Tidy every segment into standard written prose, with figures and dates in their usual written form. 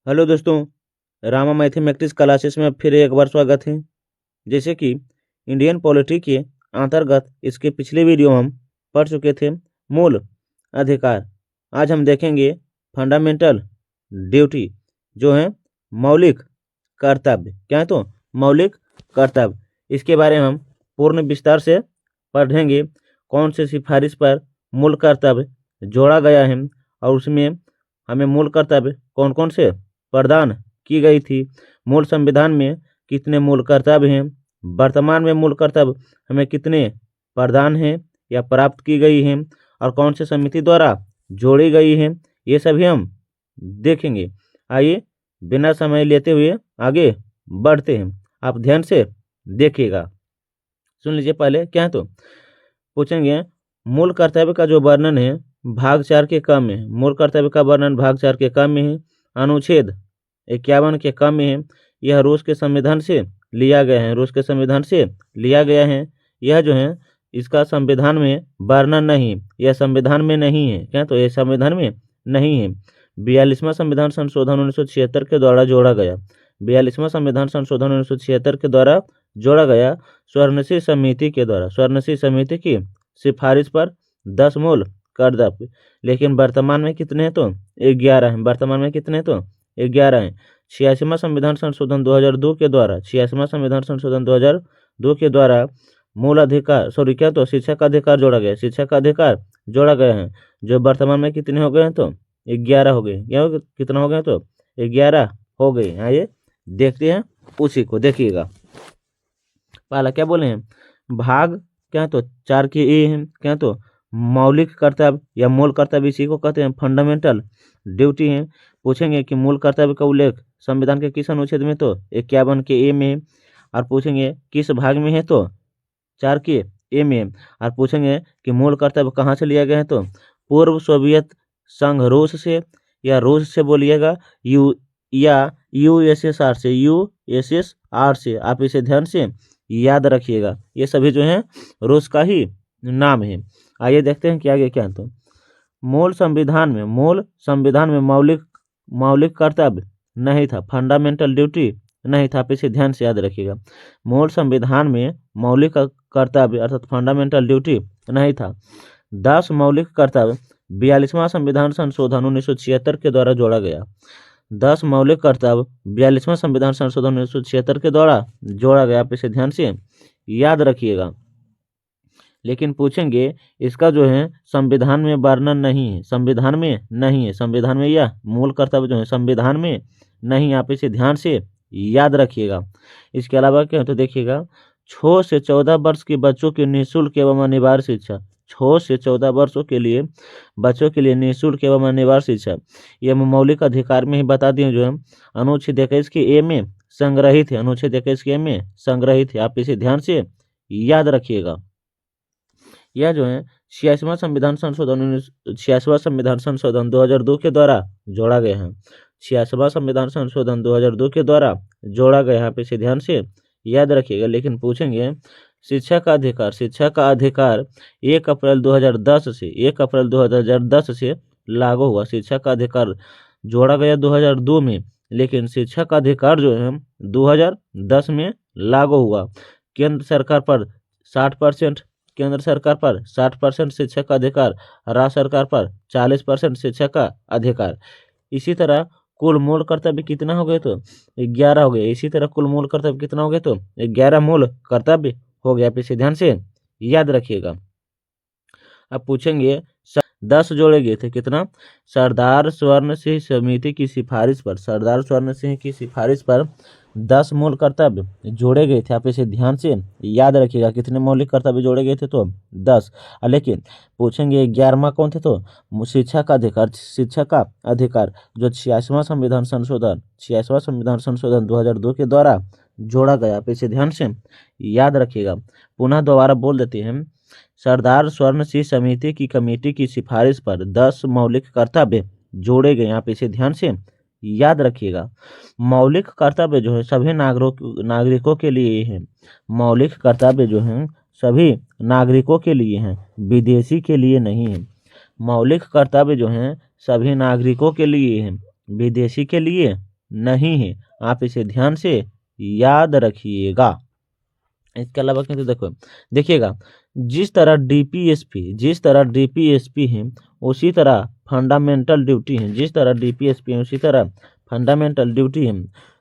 Hello दोस्तों, Rama mathematics classes में फिर एक बार स्वागत है। जैसे कि इंडियन पॉलिटी के अंतर्गत इसके पिछले वीडियो हम पढ़ चुके थे मूल अधिकार। आज हम देखेंगे फंडामेंटल ड्यूटी, जो है मौलिक कर्तव्य। क्या है? तो मौलिक कर्तव्य। इसके बारे में हम पूर्ण विस्तार से पढ़ेंगे। कौन से सिफारिश पर मूल कर्तव्य जोड़ा गया है और उसमें हमें मूल कर्तव्य कौन कौन से प्रदान की गई थी। मूल संविधान में कितने मूल कर्तव्य हैं, वर्तमान में मूल कर्तव्य हमें कितने प्रदान हैं या प्राप्त की गई हैं, और कौन से समिति द्वारा जोड़ी गई हैं, ये सभी हम देखेंगे। आइए बिना समय लेते हुए आगे बढ़ते हैं। आप ध्यान से देखिएगा, सुन लीजिए। पहले क्या है तो पूछेंगे मूल कर्तव्य का जो वर्णन है भाग 4 के क में। मूल कर्तव्य का वर्णन भाग 4 के क में है, अनुच्छेद 51 के क में है। यह रूस के संविधान से लिया गया है, रूस के संविधान से लिया गया है। यह जो है इसका संविधान में वर्णन नहीं, यह संविधान में नहीं है। क्या तो यह संविधान में नहीं है। 42वां संविधान संशोधन 1976 के द्वारा जोड़ा गया। 42वां संविधान संशोधन 1976 के द्वारा जोड़ा गया स्वर्णसिंह समिति के द्वारा। स्वर्णसिंह समिति की सिफारिश पर 10 मूल कर्तव्य, लेकिन वर्तमान में कितने हैं तो 11 हैं। वर्तमान में कितने हैं तो 11 हैं। 86वां संविधान संशोधन 2002 के द्वारा 86वां संविधान संशोधन 2002 के द्वारा मूल अधिकार क्या तो शिक्षा का अधिकार जोड़ा गया। शिक्षा का अधिकार जोड़ा गया है, जो वर्तमान में कितने हो गए हैं तो 11 हो गए। क्या कितना हो गए तो 11 हो गए। आइए देखते हैं उसी को, देखिएगा। पहला क्या बोले हैं, भाग क्या तो 4 की ए है। क्या तो मौलिक कर्तव्य या मूल कर्तव्य, इसी को कहते हैं फंडामेंटल ड्यूटी है। पूछेंगे कि मूल कर्तव्य का उल्लेख संविधान के किस अनुच्छेद में तो 51 के ए में है। और पूछेंगे किस भाग में है तो 4 के ए में। और पूछेंगे कि मूल कर्तव्य कहाँ से लिया गया है तो पूर्व सोवियत संघ रूस से, या रूस से बोलिएगा यूएसएसआर से, यूएसएसआर से। आप इसे ध्यान से याद रखिएगा, ये सभी जो है रूस का ही नाम है। आइए देखते हैं कि आगे क्या है तो मूल संविधान में मौलिक कर्तव्य नहीं था, फंडामेंटल ड्यूटी नहीं था। आप इसे ध्यान से याद रखिएगा। मूल संविधान में मौलिक कर्तव्य अर्थात फंडामेंटल ड्यूटी नहीं था। 10 मौलिक कर्तव्य 42वां संविधान संशोधन 1976 के द्वारा जोड़ा गया। 10 मौलिक कर्तव्य 42वां संविधान संशोधन 1976 के द्वारा जोड़ा गया। आप इसे ध्यान से याद रखिएगा। लेकिन पूछेंगे इसका जो है संविधान में वर्णन नहीं है, संविधान में नहीं है। संविधान में यह मूल कर्तव्य जो है संविधान में नहीं। आप इसे ध्यान से याद रखिएगा। इसके अलावा क्या है तो देखिएगा 6 से 14 वर्ष के बच्चों की निःशुल्क एवं अनिवार्य शिक्षा। 6 से 14 वर्षों के लिए बच्चों के लिए निःशुल्क एवं अनिवार्य शिक्षा, यह मौलिक अधिकार में ही बता दिए, जो है अनुच्छेद 21 के ए में संग्रहित है। अनुच्छेद 21 के ए में संग्रहित है। आप इसे ध्यान से याद रखिएगा। यह जो है 86वां संविधान संशोधन 2002 के द्वारा जोड़ा गया है। 86वां संविधान संशोधन 2002 के द्वारा जोड़ा गया है। आप इसे ध्यान से याद रखिएगा। लेकिन पूछेंगे शिक्षा का अधिकार 1 अप्रैल 2010 से लागू हुआ। शिक्षा का अधिकार जोड़ा गया 2002 में, लेकिन शिक्षा का अधिकार जो है 2010 में लागू हुआ। केंद्र सरकार पर 60% शिक्षा का अधिकार, राज्य सरकार पर 40% शिक्षा का अधिकार। इसी तरह कुल मूल कर्तव्य कितना हो गए तो 11 हो गए। इसी तरह कुल मूल कर्तव्य कितना हो गए तो 11 मूल कर्तव्य हो गया। आप इसे ध्यान से याद रखिएगा। अब पूछेंगे 10 जोड़े गए थे, कितना? सरदार स्वर्ण सिंह समिति की सिफारिश पर, सरदार स्वर्ण सिंह की सिफारिश पर 10 मूल कर्तव्य जोड़े गए थे। आप इसे ध्यान से याद रखिएगा। कितने मौलिक कर्तव्य जोड़े गए थे तो 10। लेकिन पूछेंगे 11वां कौन थे तो शिक्षा का अधिकार जो 86वां संविधान संशोधन 2002 के द्वारा जोड़ा गया। आप इसे ध्यान से याद रखिएगा। पुनः दोबारा बोल देते हैं, सरदार स्वर्ण सिंह समिति की कमेटी की सिफारिश पर 10 मौलिक कर्तव्य जोड़े गए। आप इसे ध्यान से याद रखिएगा। मौलिक कर्तव्य जो है सभी नागरिकों के लिए है। मौलिक कर्तव्य जो है सभी नागरिकों के लिए हैं, विदेशी के लिए नहीं है। मौलिक कर्तव्य जो हैं सभी नागरिकों के लिए हैं, विदेशी के लिए नहीं है। आप इसे ध्यान से याद रखिएगा। इसके अलावा कहते देखो देखिएगा, जिस तरह डीपीएसपी है उसी तरह फंडामेंटल ड्यूटी है, जिस तरह डीपीएसपी है उसी तरह फंडामेंटल ड्यूटी है।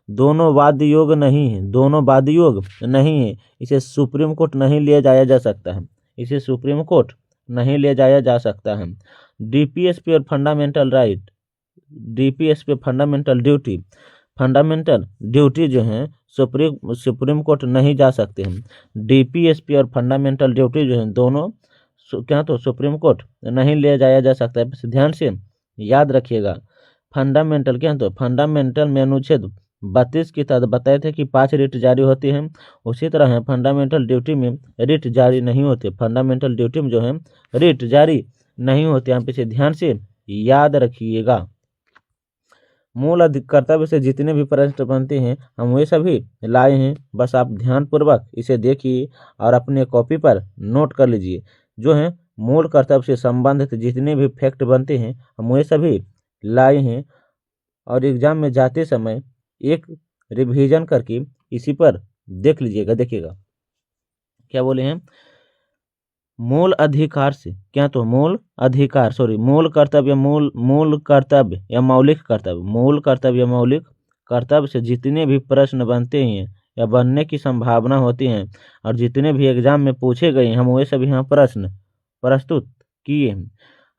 दोनों वाद योग नहीं है, दोनों वाद योग नहीं है। इसे सुप्रीम कोर्ट नहीं ले जाया जा सकता है, इसे सुप्रीम कोर्ट नहीं ले जाया जा सकता है। डीपीएसपी और fundamental right, DPSP fundamental duty जो है सुप्रीम कोर्ट नहीं जा सकते हैं। डीपीएसपी और फंडामेंटल ड्यूटी जो है दोनों क्या तो सुप्रीम कोर्ट नहीं ले जाया जा सकता है। ध्यान से याद रखिएगा। फंडामेंटल क्या तो फंडामेंटल में अनुच्छेद 32 के तहत बताए थे कि 5 रिट जारी होती हैं। उसी तरह है फंडामेंटल ड्यूटी में रिट जारी नहीं होते, फंडामेंटल ड्यूटी में जो है रिट जारी नहीं होते। आप इसे ध्यान से याद रखिएगा। मूल कर्तव्य से जितने भी प्रश्न बनते हैं हम वे सभी लाए हैं, बस आप ध्यानपूर्वक इसे देखिए और अपने कॉपी पर नोट कर लीजिए। जो है मूल कर्तव्य से संबंधित जितने भी फैक्ट बनते हैं हम वे सभी लाए हैं, और एग्जाम में जाते समय एक रिवीजन करके इसी पर देख लीजिएगा। देखिएगा क्या बोले हैं, मूल अधिकार से क्या तो मूल अधिकार मूल कर्तव्य या मौलिक कर्तव्य से जितने भी प्रश्न बनते हैं या बनने की संभावना होती है और जितने भी एग्जाम में पूछे गए हम वे सभी यहाँ प्रश्न प्रस्तुत किए हैं।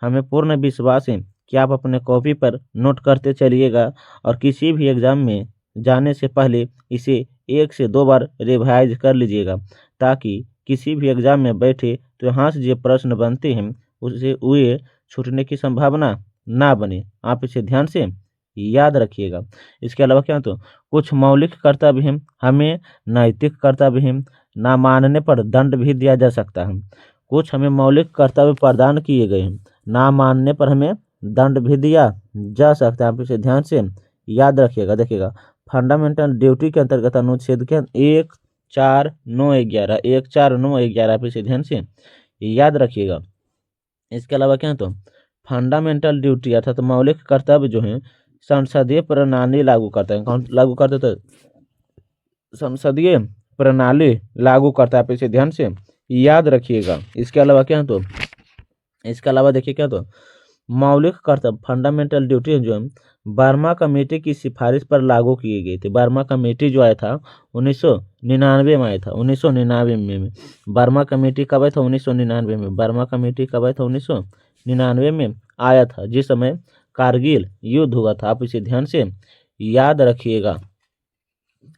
हमें पूर्ण विश्वास है कि आप अपने कॉपी पर नोट करते चलिएगा और किसी भी एग्जाम में जाने से पहले इसे 1 से 2 बार रिवाइज कर लीजिएगा, ताकि किसी भी एग्जाम में बैठे तो यहाँ से जो प्रश्न बनते हैं उससे वे छूटने की संभावना ना बने। आप इसे ध्यान से याद रखिएगा। इसके अलावा क्या तो कुछ मौलिक कर्तव्य हैं, हमें नैतिक कर्तव्य हैं, ना मानने पर दंड भी दिया जा सकता है। कुछ हमें मौलिक कर्तव्य प्रदान किए गए हैं, ना मानने पर हमें दंड भी दिया जा सकता है। आप इसे ध्यान से याद रखिएगा। देखिएगा फंडामेंटल ड्यूटी के अंतर्गत अनुच्छेद के 1, 4, 9, 11 आप इसे ध्यान से याद रखिएगा। इसके अलावा क्या तो फंडामेंटल ड्यूटी अर्थात मौलिक कर्तव्य जो है संसदीय प्रणाली लागू करता है। कौन लागू करते तो संसदीय प्रणाली लागू करता है। आप इसे ध्यान से याद रखिएगा। इसके अलावा क्या तो इसके अलावा देखिए क्या तो मौलिक कर्तव्य फंडामेंटल ड्यूटी जो है बर्मा कमेटी की सिफारिश पर लागू किए गए थे। बर्मा कमेटी जो आया था 1999 में आया था, 1999 में। बर्मा कमेटी कब आया था? 1999 में। बर्मा कमेटी कब आया था? 1999 में आया था, जिस समय कारगिल युद्ध हुआ था। आप इसे ध्यान से याद रखिएगा।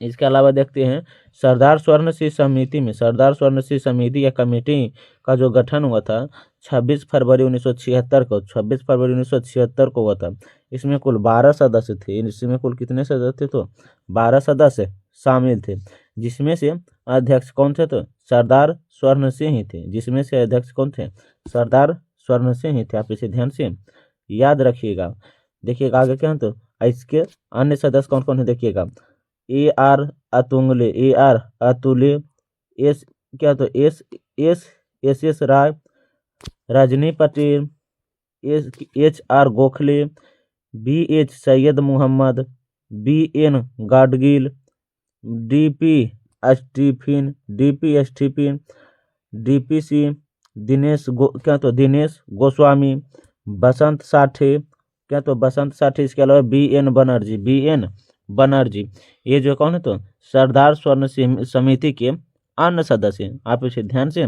इसके अलावा देखते हैं सरदार स्वर्ण सिंह समिति में, सरदार स्वर्ण सिंह समिति या कमेटी का जो गठन हुआ था 26 फरवरी 1976 को, 26 फरवरी 1976 को हुआ था। इसमें कुल 12 सदस्य थे। इसमें कुल कितने सदस्य थे? तो 12 सदस्य शामिल थे, जिसमें से अध्यक्ष कौन थे? तो सरदार स्वर्ण सिंह ही थे। जिसमें से अध्यक्ष कौन थे? सरदार स्वर्ण सिंह ही थे। आप इसे ध्यान से याद रखिएगा। देखिएगा आगे क्या है, तो इसके अन्य सदस्य कौन कौन है देखिएगा। AR अतुल्य, एस क्या तो S Rai, Rajni Patel, HR Gokhale, BH Syed Mohammad, BN Gadgil, DP Stephen, DPC Dinesh Goswami, Basant Sathe इसके अलावा BN बनर्जी। ये जो कौन है? तो सरदार स्वर्ण समिति के अन्य सदस्य हैं। आप इसे ध्यान से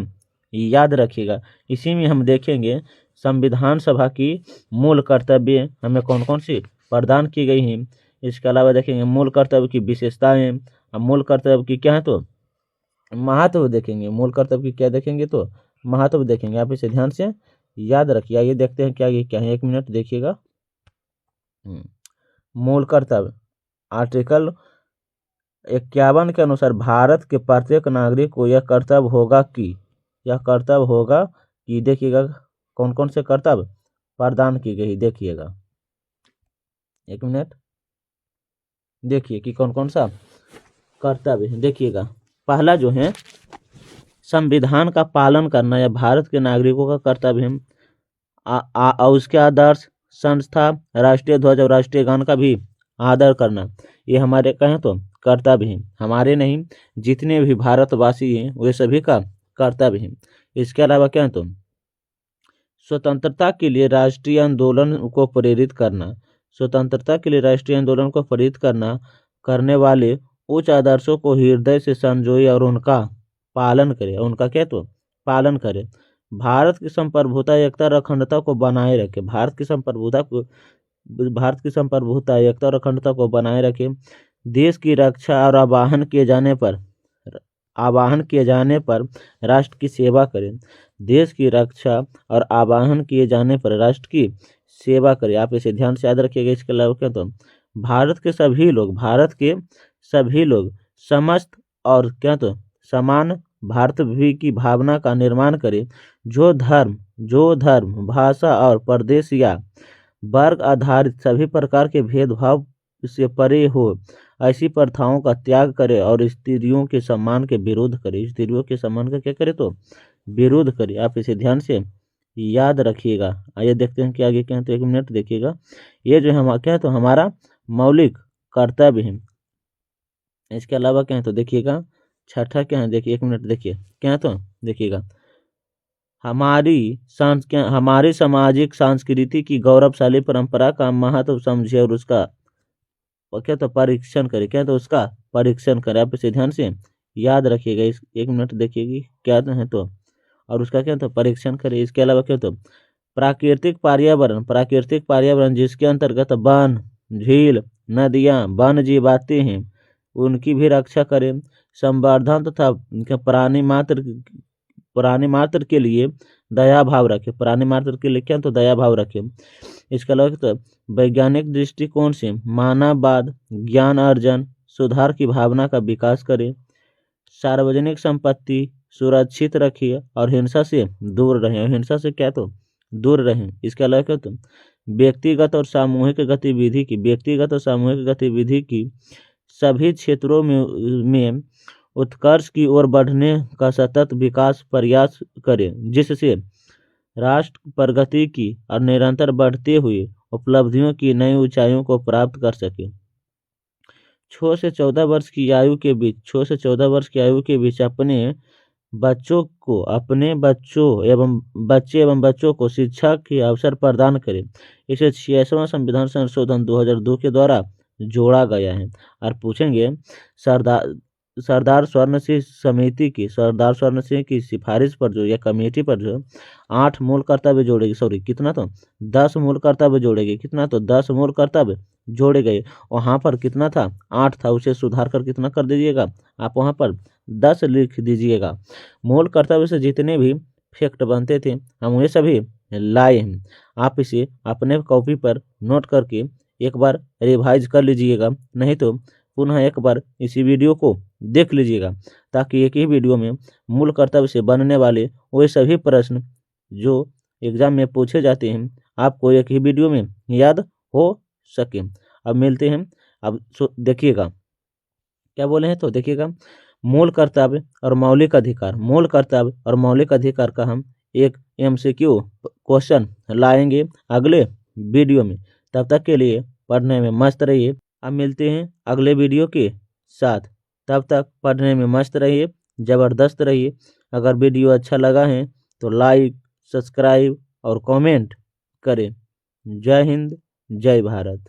याद रखिएगा। इसी में हम देखेंगे संविधान सभा की मूल कर्तव्य हमें कौन कौन सी प्रदान की गई हैं। इसके अलावा देखेंगे मूल कर्तव्य की विशेषताएं, मूल कर्तव्य की क्या है तो महत्व देखेंगे। मूल कर्तव्य की क्या देखेंगे? तो महत्व देखेंगे। आप इसे ध्यान से याद रखिए। ये देखते हैं क्या ये क्या है, 1 मिनट देखिएगा। मूल कर्तव्य आर्टिकल 51 के अनुसार भारत के प्रत्येक नागरिक को यह कर्तव्य होगा कि देखिएगा कौन कौन से कर्तव्य प्रदान की गई। देखिएगा 1 मिनट देखिए कि कौन कौन सा कर्तव्य है। देखिएगा पहला जो है संविधान का पालन करना या भारत के नागरिकों का कर्तव्य है। उसके आदर्श, संस्था, राष्ट्रीय ध्वज और राष्ट्रीय गान का भी आदर करना ये हमारे कहें तो कर्तव्य है, हमारे नहीं जितने भी भारतवासी हैं वे सभी का कर्तव्य है। इसके अलावा क्या है तो स्वतंत्रता के लिए राष्ट्रीय आंदोलन को प्रेरित करना, स्वतंत्रता के लिए राष्ट्रीय आंदोलन को प्रेरित करने वाले उच्च आदर्शों को हृदय से संजोए और उनका पालन करे, उनका क्या तो पालन करे। भारत की संप्रभुता एकता और अखंडता को बनाए रखे, भारत की संप्रभुता एकता और अखंडता को बनाए रखे। देश की रक्षा और आवाहन किए जाने पर राष्ट्र की सेवा करें, देश की रक्षा और आवाहन किए जाने पर राष्ट्र की सेवा करें। आप इसे ध्यान से याद रखिएगा। इसके अलावा क्या तो भारत के सभी लोग समस्त और क्या तो समान भारत भी की भावना का निर्माण करें। जो धर्म भाषा और प्रदेश या वर्ग आधारित सभी प्रकार के भेदभाव से परे हो, ऐसी प्रथाओं का त्याग करे और स्त्रियों के सम्मान के विरोध करे, स्त्रियों के सम्मान का क्या करे तो विरोध करे। आप इसे ध्यान से याद रखिएगा। आइए देखते हैं कि आगे क्या है तो 1 मिनट देखिएगा। ये जो हम क्या है तो हमारा मौलिक कर्तव्य है। इसके अलावा क्या है तो देखिएगा छठा क्या है, देखिए 1 मिनट देखिए क्या है तो देखिएगा हमारी सामाजिक संस्कृति की गौरवशाली परंपरा का महत्व समझे और उसका क्या तो परीक्षण करे, क्या तो उसका परीक्षण करे। आप इसे ध्यान से याद रखिएगा। इस 1 मिनट देखिएगी क्या है तो और उसका क्या तो परीक्षण करे। इसके अलावा क्या तो प्राकृतिक पर्यावरण जिसके अंतर्गत वन झील नदियाँ वन जीव आते हैं उनकी भी रक्षा करें। संवर्धन तथा प्राणी मात्र के लिए दया भाव रखे, प्राणी मात्र के लिए क्या तो दया भाव रखे। इसके अलावा तो वैज्ञानिक दृष्टिकोण से मानववाद ज्ञान अर्जन सुधार की भावना का विकास करें। सार्वजनिक संपत्ति सुरक्षित रखिए और हिंसा से दूर रहें, हिंसा से क्या तो दूर रहें। इसके अलावा क्या तो व्यक्तिगत और सामूहिक गतिविधि की सभी क्षेत्रों में उत्कर्ष की ओर बढ़ने का सतत विकास प्रयास करें, जिससे राष्ट्र प्रगति की और निरंतर बढ़ते हुए उपलब्धियों की नई ऊंचाइयों को प्राप्त कर सके। 6 से 14 वर्ष की आयु के बीच अपने बच्चों को शिक्षा के अवसर प्रदान करें। इसे 66वां संविधान संशोधन 2002 के द्वारा जोड़ा गया है। और पूछेंगे सरदार स्वर्ण सिंह की सिफारिश पर जो या कमेटी पर जो 8 मूल कर्तव्य जोड़ेगी, सॉरी कितना तो 10 मूल कर्तव्य जोड़ेगी, कितना तो 10 मूल कर्तव्य जोड़े गए। वहाँ पर कितना था 8 था, उसे सुधार कर कितना कर दीजिएगा आप वहाँ पर 10 लिख दीजिएगा। मूल कर्तव्य से जितने भी फैक्ट बनते थे हम वे सभी लाए हैं। आप इसे अपने कॉपी पर नोट करके एक बार रिवाइज कर लीजिएगा, नहीं तो पुनः एक बार इसी वीडियो को देख लीजिएगा, ताकि एक ही वीडियो में मूल कर्तव्य से बनने वाले वे सभी प्रश्न जो एग्जाम में पूछे जाते हैं आपको एक ही वीडियो में याद हो सके। अब मिलते हैं। अब देखिएगा क्या बोले हैं तो देखिएगा मूल कर्तव्य और मौलिक अधिकार का हम एक MCQ क्वेश्चन लाएंगे अगले वीडियो में। तब तक के लिए पढ़ने में मस्त रहिए। अब मिलते हैं अगले वीडियो के साथ, तब तक पढ़ने में मस्त रहिए, ज़बरदस्त रहिए। अगर वीडियो अच्छा लगा है तो लाइक सब्सक्राइब और कमेंट करें। जय हिंद जय भारत।